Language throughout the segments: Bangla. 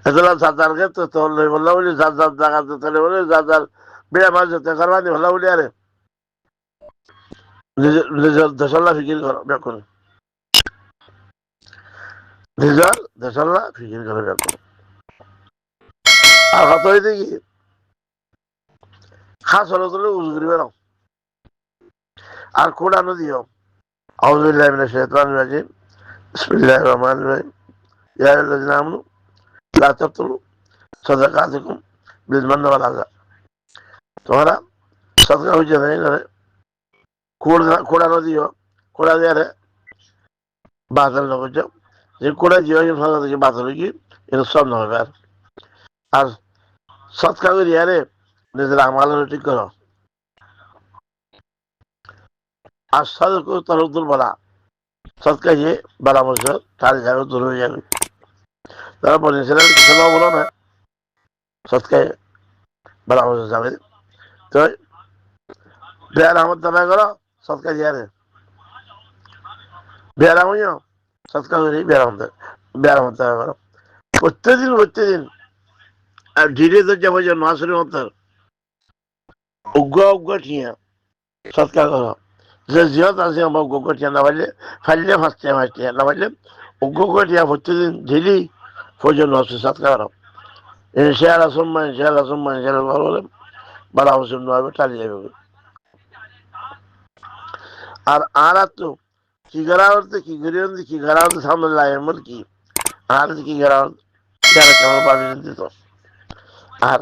এতলা যার তো তোর লই বললা বলি যার জায়গা তোলে বলে যার বিয়া মাছ যেতে করবানি বললা বলি আরে নিজের দেশল্লা ফিকির করো ব্যাকুল নিজের দেশল্লা ফিকির করে ব্যাকুল আর কত হইতে কি খাস হলো তোলে উজু করি বেড়াও আর কোরআনও দিও أعوذ بالله من الشيطان الرجيم بسم الله الرحمن الرحيم يا أيها الذين آمنوا لا تبطلوا صدقاتكم بالمن والأذى তোমারা সদকা হইছে নাই না কোড়া নদীও কোড়া দিয়ে বাতিল না করছো যে কোড়া জিও সদকা থেকে বাতিল কি এটা সব না হবে আর সৎকা করি আরে নিজের আমাল ঠিক করো আর সদক তরফদুল বলা সৎকা যে বলা বলছো তার যাবে দূর হয়ে যাবে তারা বলেছিলেন কিছু না বলো না সৎকায় বলা বলছো যাবে তো বেয়ার আহমদ দাবাই করো সৎকা জিয়ারে বেয়ার আমিও সৎকা করি বেয়ার আহমদ দাবাই করো প্রত্যেকদিন আর ধীরে তো যাবো যে নাসরের মতো উগ্র ঠিয়া সৎকার করো যে জিয়ত আছে আমার উগ্র ঠিয়া না পারলে ফাইলে ফার্স্টে না পারলে উগ্র ঠিয়া প্রত্যেকদিন ঢিলি প্রয়োজন আছে সৎকার করো ইনশাআল্লাহ ইনশাআল্লাহ বলে বলা হোসেন নয় চালিয়ে যাবে আর তো কি করা হচ্ছে কি করা হচ্ছে সামনে লাগে কি আর কি করা যারা কেমন পাবি দিত আর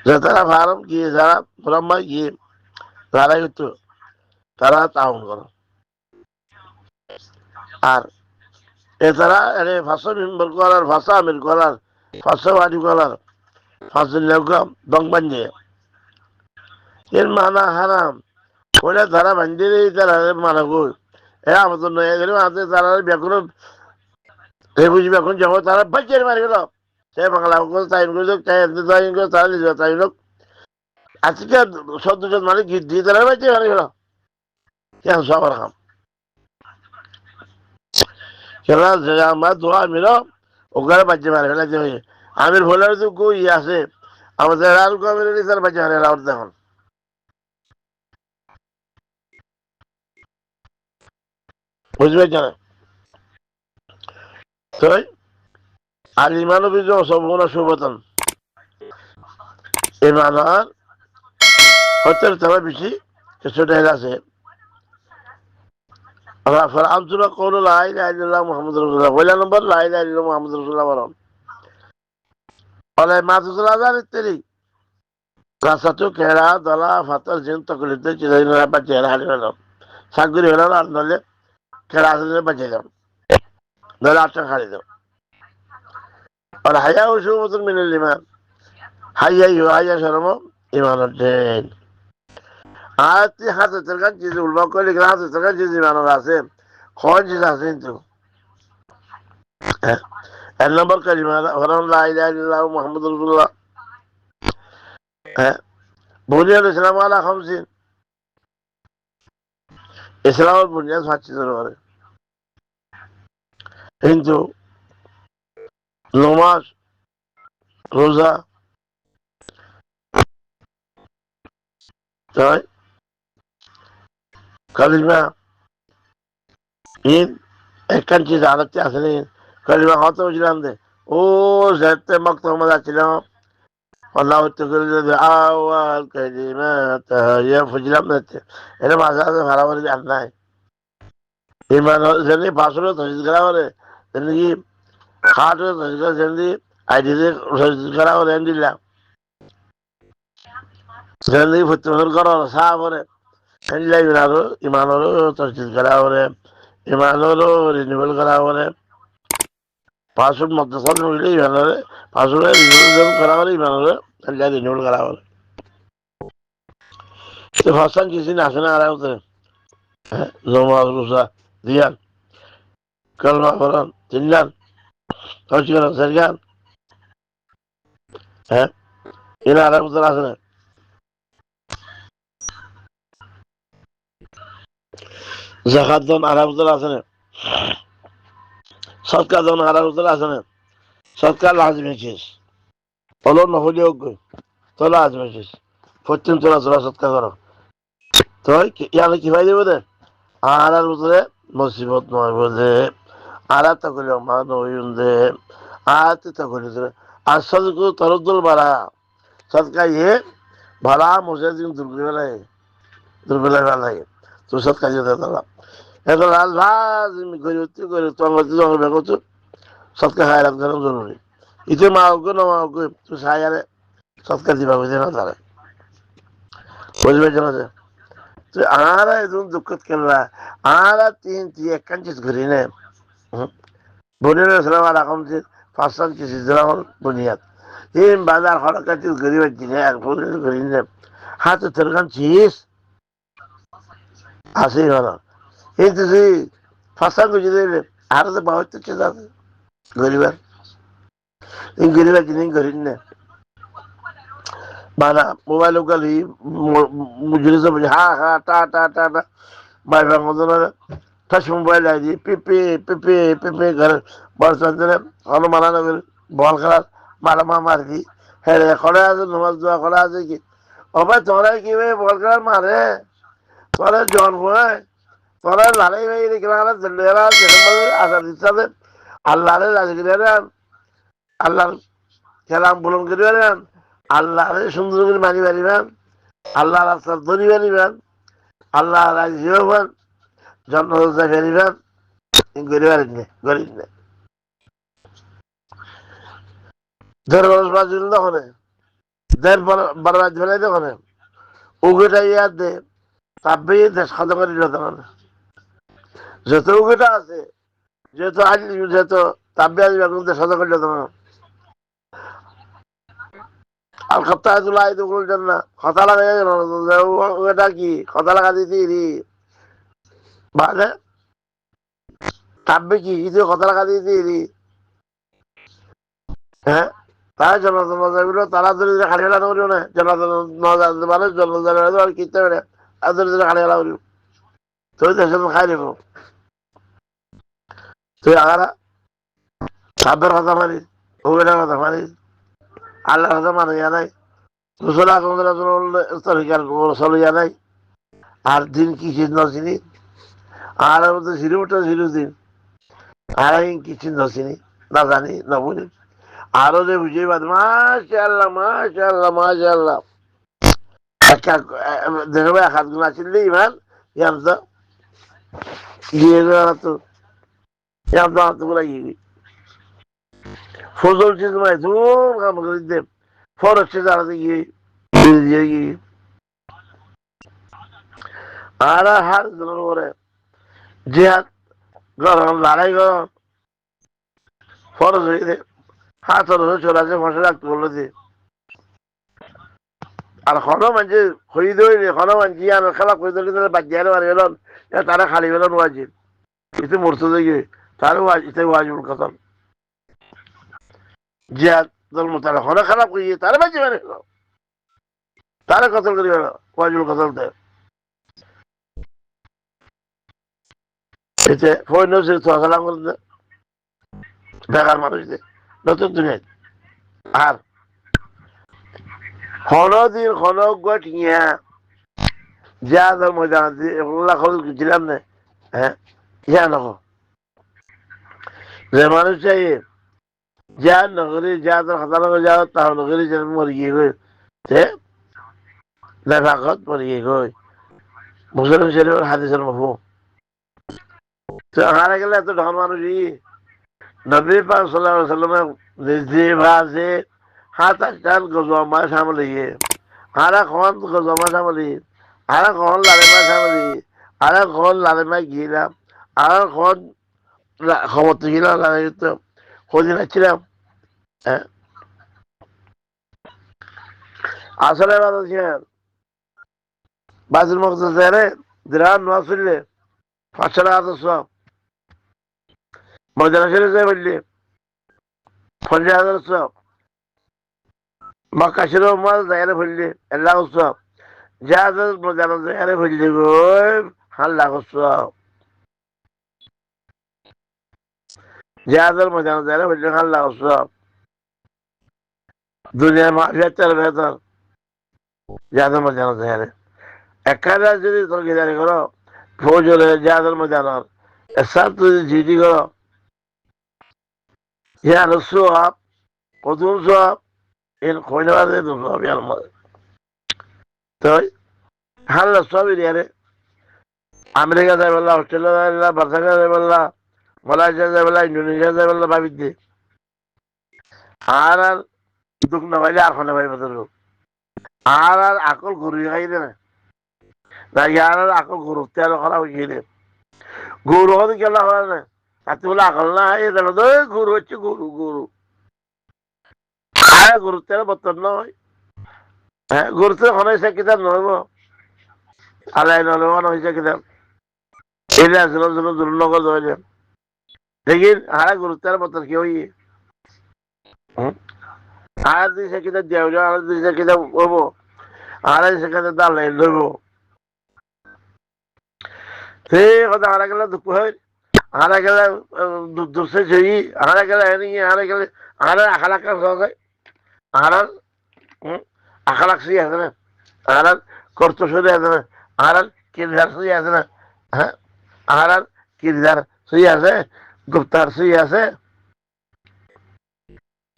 যারা ফার্ম গিয়ে যারা ব্রহ্মা গিয়ে লড়াই হতো তারা তাউন করো আর এছাড়া এনে ভাষা মেম্বার করার ভাষা আমির করার ভাষা বাড়ি করার ভাষা দং বান্ধে এর মানা হারাম ওটা তারা বান্ধে তারা মানা গো এ আমাদের নয় এখানে আছে তারা ব্যাকুল বুঝবে এখন যাবো তারা বাচ্চার মারি গেল সে বাংলা তাই তারা নিজে তাই লোক আজকে ১৭ জন মানে গীত দিয়ে তারা বাচ্চা মারি গেল কেন সবার খাম খেলা আমার দোয়া আমির ওখানে বাচ্চা মারে ফেলা আমির ভোলার তো কই আছে আমাদের আর আমির তার বাচ্চা মারে রাউট দেখুন বুঝবে জানে তো আর ইমানও বিজ সম্পূর্ণ সুবতন ইমান আর হতে তবে বেশি কিছুটা আছে আব্দুল্লাহ কৌল লাই লাইল্লাহ মোহাম্মদ রসুল্লাহ পয়লা নম্বর লাই লাইল্লাহ মোহাম্মদ রসুল্লাহ বলম অলাই মাতুল্লাহ আজার ইত্যাদি রাস্তাটো কেরা দলা ফাতার জিন তকলিতে চিরাইনা বা চেহারা হারিয়ে গেল সাগুরি হলো আর নলে কেরা আসলে বাঁচে যাও নলে আটটা খাড়ি দাও আর হাইয়া ওষুধ মতন মিনিল ইমান হাইয়া শরম ইমান অর্ধেন আর তুই হাতে তরকার চিজ উল্বা করলে হাতে তরকার চিজ ইমানের আছে খন চিজ আছে কিন্তু এক নম্বর কালিমা হরম লা ইলাহা ইল্লাল্লাহু মুহাম্মাদুর রাসূলুল্লাহ বুনিয়াদ ইসলাম আলা খামসিন ইসলামের বুনিয়াদ ৫ ধরে কিন্তু নমাজ রোজা তাই কালিমা ঈদ একখান চিজ আলাদা আসলে কালিমা কত বুঝলাম দে ও যেতে মক্তমা যাচ্ছিলাম আল্লাহ আওয়াল কালিমা তাহিয়া বুঝলাম না এটা মাঝে মাঝে ভাড়া করে জান নাই ইমান যেমনি পাঁচশো তসিদ করা করে যেমনি খাট তসিদ করা যেমনি আইডিতে তসিদ করা করে দিলাম যেমনি প্রত্যেক করার সাহ করে ইমানরও ইমানরও তসিদ করা করে ইমানরও রিনিউয়াল করা করে পাঁচশো মদ্দাসাল মিলে ইমানরে পাঁচশো রিনিউয়াল করা করে ইমানরে রিনিউয়াল করা করে ভাষান কিছু না আসে না আর নমাজ রোজা দিয়ান কলমা করান তিনগান হজ করান চারগান এরা আর উত্তর আছে না জাকাত দন আর উত্তর আছে না সৎকার দন আর উত্তর আছে না সৎকার লাজমেছিস হলো নহলে তো লাজমেছিস প্রত্যেক তোরা সৎকার করো তো ইয়ালে কি ভাই দেবে আর ভিতরে মুসিবত নয় বোঝে আর তা করলে মা নইন্দে আর তা করলে আর সদকু তরদুল বাড়া সৎকা ইয়ে ভাড়া মজা দিন দুর্বেলায় ভালাই তো সৎকা যেতে তারা এখন লাজিম করে তোমার বেগত সৎকা খাই রাখতে জরুরি ইতে মা ওকে না মা ওকে তুই সায়ারে সৎকা দিবা বুঝে না তারা বুঝবে জানা যায় তুই আরা এদুন দুঃখত কেনলা আরা তুই একখান চিজ ঘুরি নে বনির সালাম আর এখন যে পাঁচশান চিজ হল বুনিয়াদ এই বাজার হরকা চিজ ঘুরি পাচ্ছি না আর বনির ঘুরি নে হাতে তেরখান চিজ আসি হল এই তুই পাঁচশান গুজি দিলে আর তো বাবার তো চিজ আছে গরিবার এই গরিবার জিনিস ঘুরি না mana mobile kali mujuri sa ha ha ta mai bang modona touch mobile aji pipi gar bar chandre holo mana na ball খেলা মারা মারদি হেরে খড়ে আছে নামাজ দোয়া করা আছে কি ওবা তোরা কি ভাই বল খেলা মারে তোরা জন হয় তোরা লড়াই ভাই দেখলা জলেরা জনমল আসার দিতে আল্লাহরে রাজি করে আল্লাহ খেলাম বলুন করে আল্লাহরে সুন্দর করে মানি পারিবেন আল্লাহ রাস্তার ধরি পারিবেন আল্লাহ রাজি হবেন জন্ম ফেরিবেন গরিব নেই দেড় বরস বাজিল তখন দেড় বারো বাজ ফেলাই তখন উগেটা ইয়াদ দে তাপবে দেশ খতম করে দিল তখন যত উগেটা আছে যেত তাপবে আসবে দেশ খতম করে দিল তখন আর সপ্তাহে তুলাই তো বলছেন না কথা লাগাই ওটা কি কথা লাগা দিতে বাজে কাটবে কি কিছু কথা লাগা দিতে হ্যাঁ তাই জনগুলো তারা ধরে খালি ফেলা করিও না মানে জনজান আর কিনতে পারে আর ধরে খালি ফেলা করিও তুই দেশের খাই নেব তুই আগারা সাবের কথা মারিস ওটার কথা মারিস আল্লাহর কথা মানে জানাই চলে জানাই আর দিন কি চিহ্ন চিনি আর মধ্যে ঝিরু উঠে ঝিরু দিন আর কি চিহ্ন চিনি না জানি না বুঝি আরো যে বুঝে বাদ মাশাআল্লাহ একটা দেখবে এক হাত গুলা চিনলে ইমান ইয়াম তো গিয়ে তো ইয়াম তো হাত গুলা গিয়ে ফজল চিজ মাই ধুম কাম করে দে ফরজ চিজ আলাদা গিয়ে আর হার করে জিহাদ গরম লড়াই গরম ফরজ হয়ে দে হাত চলে আসে মশা রাখতে বললো যে আর হনো মানছে হই দই হনো মানছি আর খেলা করে দিলে বাচ্চারে মারি গেল তারা খালি গেল ওয়াজিব ইতে মরতে দেখে তার ইতে ওয়াজিবুল কতল জিহাদ দল মোতারা হনো খারাপ করিয়ে তারা বাচ্চা মারি গেল তারা কতল করে গেল ওয়াজিবুল কতল দেয় এতে ফোন সালাম করতে বেকার মানুষদের নতুন দুনিয়া আর দিন গঠিয়া যা ধর ময়দান এগুলা খবর ছিলাম না হ্যাঁ যা নখ যে মানুষ চাই যা নগরী যা তোর খাতা নগর যা তাহ নগরী যেন মরি গিয়ে গই নেফাকত মরি গিয়ে গই মুসলিম শরীফের হাদিসের মফু তো হারা গেলে এত ঢন মানুষই নবী পাক সাল্লাল্লাহু আলাইহি ওয়াসাল্লাম নিজে ভাজে হাত আটাল গজমা সামলি হারা খন গজমা সামলি হারা খন লালেমা সামলি হারা খন লালেমা গিলাম হারা খন ক্ষমতা গিলাম তো খোঁজে নাচ্ছিলাম হ্যাঁ আসলে বাজার বাজুর মতো দিরান নোয়া শুনলে 500 টাকা তো সব ময়দান শরীফ যাই বললি 50,000 সব মক্কা শরীফ মাল জায়গায় বললি 1 লাখ সব যা ময়দান জায়গায় বললি গো 1 লাখ সব যা ময়দান জায়গায় বললি 1 লাখ সব দুনিয়ার মাফিয়ার ভেতর যাদের মধ্যে জানা যায় একাদা যদি তোর গিদারি করো ফৌজ হলে যাদের মধ্যে জানার এসার তুই জিডি করো ইয়া রসু আপ কদুম সব এর খোঁজ নেওয়া যায় তো সব ইয়ার মধ্যে তো হাল্লা সবই রে আমেরিকা যাই বললা অস্ট্রেলিয়া যাই বললা বার্সাকা যাই বললা মালয়েশিয়া যাই বললা ইন্দোনেশিয়া যাই বললা ভাবিতে আর দুঃখ না পাইলে আর খানে পাইবে তোর আর আকল গরু খাই দে না ইয়ার আকল গরু তেল করা হয়ে গেলে গরু হতে কেলা হয় না তাতে বলে আকল না এই দেখো তো গরু হচ্ছে গরু গরু আর গরু তেল বর্তন নয় হ্যাঁ গরু তেল হনাইছে কিতাব নহব আলাই নহলে হয়েছে কিতাব এটা আসলে দুর্নগর ধরে लेकिन हारा गुरु तेरा मतलब क्यों ही हारा दिशा किधर जाओ जो हारा दिशा किधर वो हारा दिशा किधर डाल ले लो थे कदा हारा केला दुख है हारा केला दूसरे चाहिए हारा केला है नहीं हारा केला हारा अखलाक का सौ है हारा अखलाक से है ना हारा कर्तव्य से है ना हारा किरदार से है ना हारा किरदार से है গুপ্তার সই আছে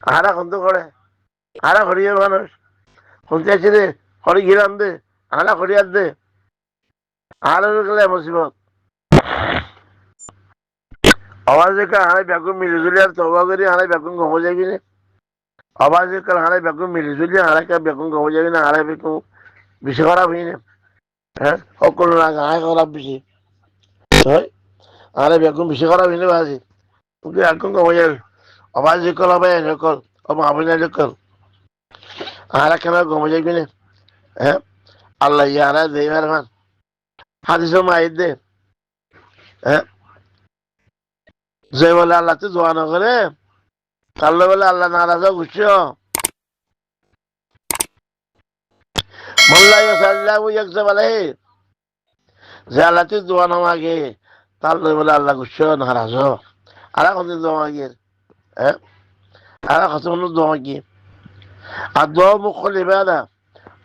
হারা খন্দ করে হারা খড়িয়ে মানুষ শুনতে আছি রে খড়ি ঘিরান দে হারা খড়িয়ার দে হারা গেলে মুসিবত আওয়াজ কাল হারাই বেগুন মিলিজুলি আর তবা করি হারাই বেগুন ঘমো যাবি না আওয়াজ কাল হারাই বেগুন মিলিজুলি হারাই বেগুন ঘমো যাবি না হারাই বেগুন বেশি খারাপ হই না হ্যাঁ সকল না হারাই খারাপ বেশি হারাই বেগুন বেশি খারাপ হই না বাজি তুই বেগুন ঘমো যাবি আওয়াজ কল হবে কল ও মাহবুব কল হারা কেন ঘমো যাবি না হ্যাঁ আল্লাহ ইয়ারা দেই মেহরবান হাদিসে মাইদ দে হ্যাঁ যে বলে আল্লাহ তো দোয়া না করে কাল্লো বলে আল্লাহ নারাজ গুছো মোল্লা সাল্লাহ একজা বলে যে আল্লাহ তো দোয়া না মাগে কাল্লো বলে আল্লাহ গুছো নারাজ আর কোন দোয়া মাগে হ্যাঁ আর কত দোয়া মাগে আর দোয়া মুখল ইবাদা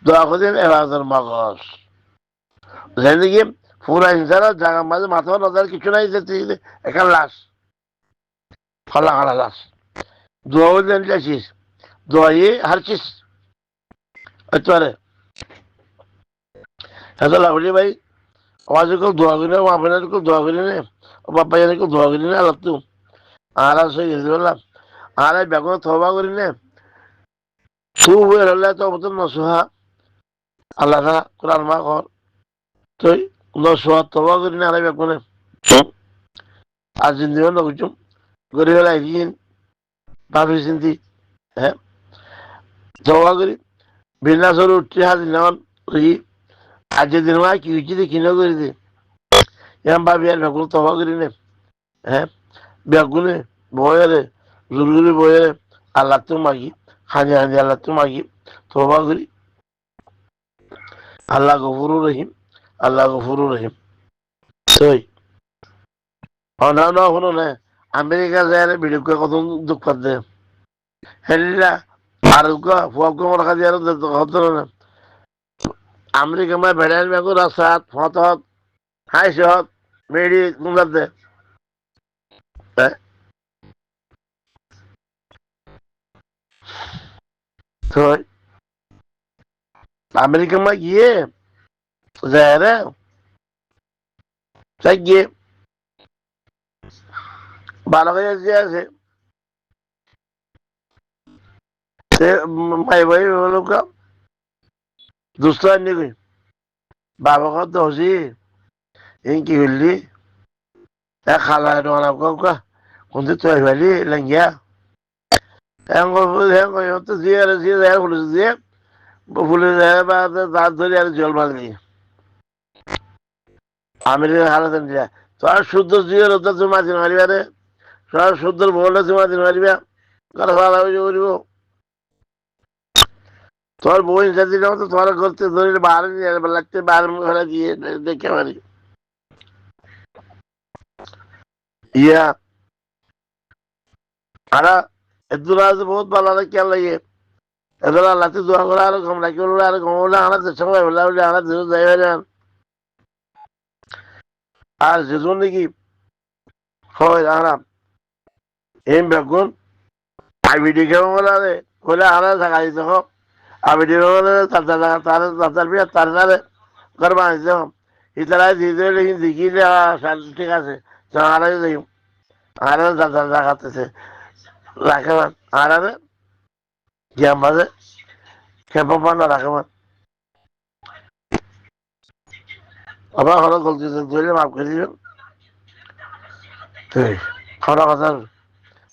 দোয়া করেন এবাদতের মগজ জিন্দগি পুরা ইনসানের জায়গা মাঝে মাথা নজর কিছু নাই যেতে এখানে লাশ ফলা খালা লাশ দোয়া বললেন যাচ্ছিস দোয়াই হারছিস এতবারে এত লাগলি ভাই আওয়াজ কেউ দোয়া করি না আপনার কেউ দোয়া করি না বাপ্পা জানে কেউ দোয়া করি না আল্লাহ তু আর সই গেছি বললাম আর বেগুন থবা করি না তু হয়ে হলে তো মতন নসুহা আল্লাহ কোরআন মা কর তুই নসুহা থবা করি না আর বেগুনে আর জিন্দিও নকুচুম গরিব একদিন ভাবি চিন্তি হ্যাঁ থবা করি বিনা সরু উঠছে হাজির নেওয়ান আজ দিন মা কি হয়েছে দেখি না করে দে এরম ভাবি আর বেগুন থবা করি না হ্যাঁ বেগুনে বয়েরে জুরগুলি বয়েরে আল্লাহ তো মাগি হাজি হাজি আল্লাহ তো মাগি থবা করি আল্লাহ গফুরুর রহিম সই না না শুনো না আমেরিকা যায় ভিডিও কত দুঃখ পাচ্ছে হেলিরা আর ফুয়াক রাখা দিয়ে হতো না আমেরিকা মায় বেড়াই বেগু রাস্তাত ফতত হাইসত মেডি তোমরা দে আমেরিকা মা গিয়ে যায় রে গিয়ে ভালো হয়ে আছে সে মাই ভাই হলো কা দুষ্ট আনি কই বাবা কত হসি এই কি হলি এক খালা ডোনা কা কোনতে তুই ভালি লঙ্গিয়া হ্যাঁ তো জিয়ে যায় ফুলে যায় বা দাঁত ধরে আর জল মারলি আমেরিকার হালাত দিয়া তোর শুদ্ধ জিয়ে রোদ তুমি মাঝে মারিবা রে তোর শুদ্ধ বললে তুমি মাঝে মারিবা কথা ভালো করিব তোর বই সাথে তো তোর করতে ধরে বাইরে নিয়ে লাগতে বাইরে ফেলা দিয়ে দেখে মারি ইয়া আরা দুনিয়া बहुत ভালো লাগে क्या लगे এবার আল্লাহতে দোয়া করে আর কম রাখি বলবে আর কম বলে আনা চেষ্টা করে বলে বলে আনা দিন যাই যান আর যেজন নাকি হয় আনা এই বেগুন আইবিডি কেমন বলে বলে আনা থাকা দিতে হোক আইবিডি বলে তার বিয়ে তার সাথে ঘর বানিয়ে হোক ইতারাই দিতে লেকিন দেখিলে ঠিক আছে আনাই দেখি আনা দেখাতেছে রাখে আনারে জ্ঞান বাজে খেপা পান্না রাখে আবার হলো গলতি ধরে মাফ করে দিবেন খাওয়া কথা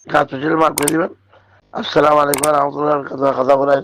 গাছ মাফ করে দিবেন আসসালামু আলাইকুম রহমতুল্লাহ কথা বলেন